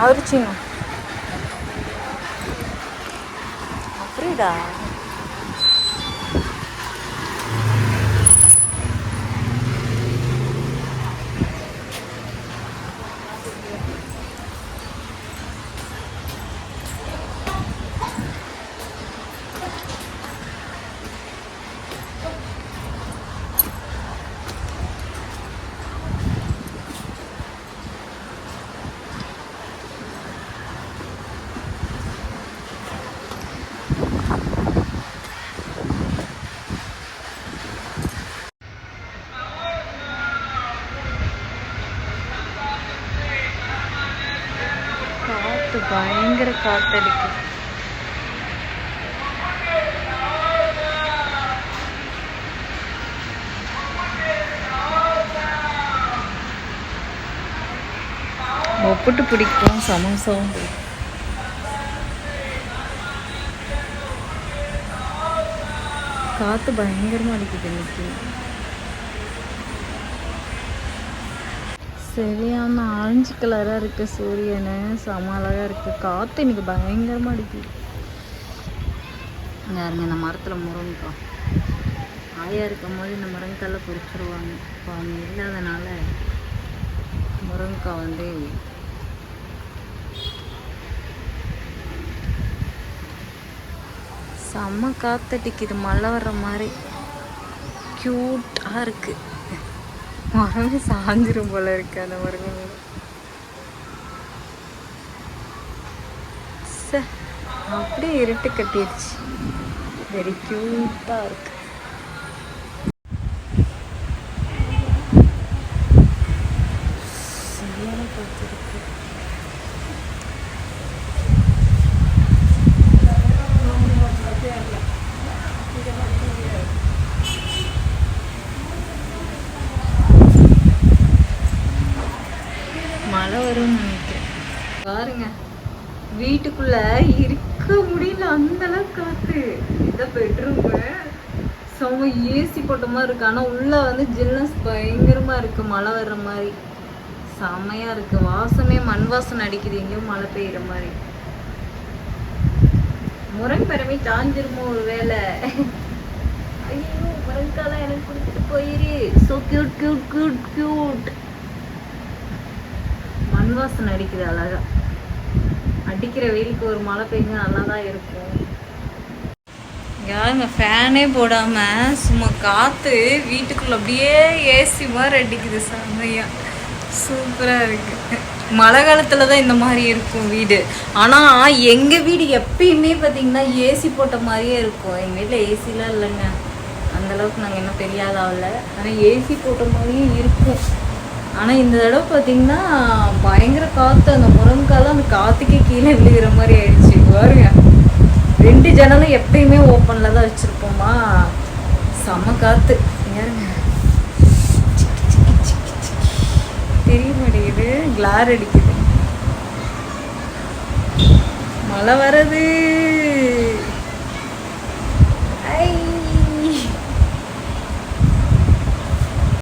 அவரு சின்ன அப்படிடா. காற்று பயங்கர காத்தடிக்கு. ஒப்பிட்டு பிடிக்கும், சமோசாவும் பிடிக்கும். காற்று பயங்கரமாக அடிக்குது இன்னைக்கு. சரியான ஆரஞ்சு கலராக இருக்குது சூரியனு, செம அழகாக இருக்குது. காற்று இன்னைக்கு பயங்கரமாக அடிக்குது. யாருங்க இந்த மரத்தில் முருங்கைக்காய் ஆயா இருக்கும் போது இந்த முருங்கைக்காயில் பொறிச்சிருவாங்க. இப்போ அவங்க இல்லாதனால முருங்கைக்காய் வந்து செம்ம காத்தடிக்குது, மழை வர்ற மாதிரி க்யூட்டாக இருக்குது. மரமே சாஞ்சிரும் போல இருக்கு அந்த மரம். அப்படியே இருட்டு கட்டிடுச்சு. வெரி க்யூட்டாக இருக்கு. சரியான காற்று இருக்கு. மழை வரும்னு நினைக்கிறேன். பாருங்க, வீட்டுக்குள்ள இருக்க முடியல, அந்த அளவுக்கு காத்து. இதான் பெட்ரூமு, செம்ம ஏசி போட்ட மாதிரி இருக்கு. ஆனால் உள்ள வந்து ஜில்னஸ் பயங்கரமா இருக்கு, மழை வர்ற மாதிரி செம்மையா இருக்கு. வாசமே மண் வாசனை அடிக்குது, எங்கேயும் மழை பெய்யுற மாதிரி. முருங்கை சாஞ்சிருமோ ஒரு வேலை. ஐயோ, முருங்காலாம் எனக்கு கொடுத்துட்டு போயிரு. So cute cute cute cute. மண் வாசனை அடிக்குது அழகா. அடிக்கிற வெயிலுக்கு ஒரு மழை பெய்ஞ்சா நல்லா தான் இருக்கும். யாருங்க ஃபேனே போடாம சும்மா காத்து வீட்டுக்குள்ள அப்படியே ஏசி மாதிரி அடிக்குது. செம்மையா சூப்பரா இருக்கு. மழை காலத்துல தான் இந்த மாதிரி இருக்கும் வீடு. ஆனா எங்க வீடு எப்பயுமே பார்த்தீங்கன்னா ஏசி போட்ட மாதிரியே இருக்கும். எங்க வீட்டில் ஏசிலாம் இல்லைங்க, அந்த அளவுக்கு நாங்கள் இன்னும் பெரிய ஆளாகல. ஆனால் ஏசி போட்ட மாதிரியே இருக்கும். ஆனால் இந்த தடவை பார்த்தீங்கன்னா பயங்கர காற்று. அந்த முருங்கைக்காலாம் அந்த காற்றுக்கே கீழே விழுகிற மாதிரி ஆயிடுச்சு. பாருங்க, 2 ஜன்னலும் எப்பயுமே ஓப்பனில் தான் வச்சுருப்போமா, செம்ம காற்று. யாருங்க தெரிய மாட்டேங்குது, கிளார் அடிக்குது. மழை வருது.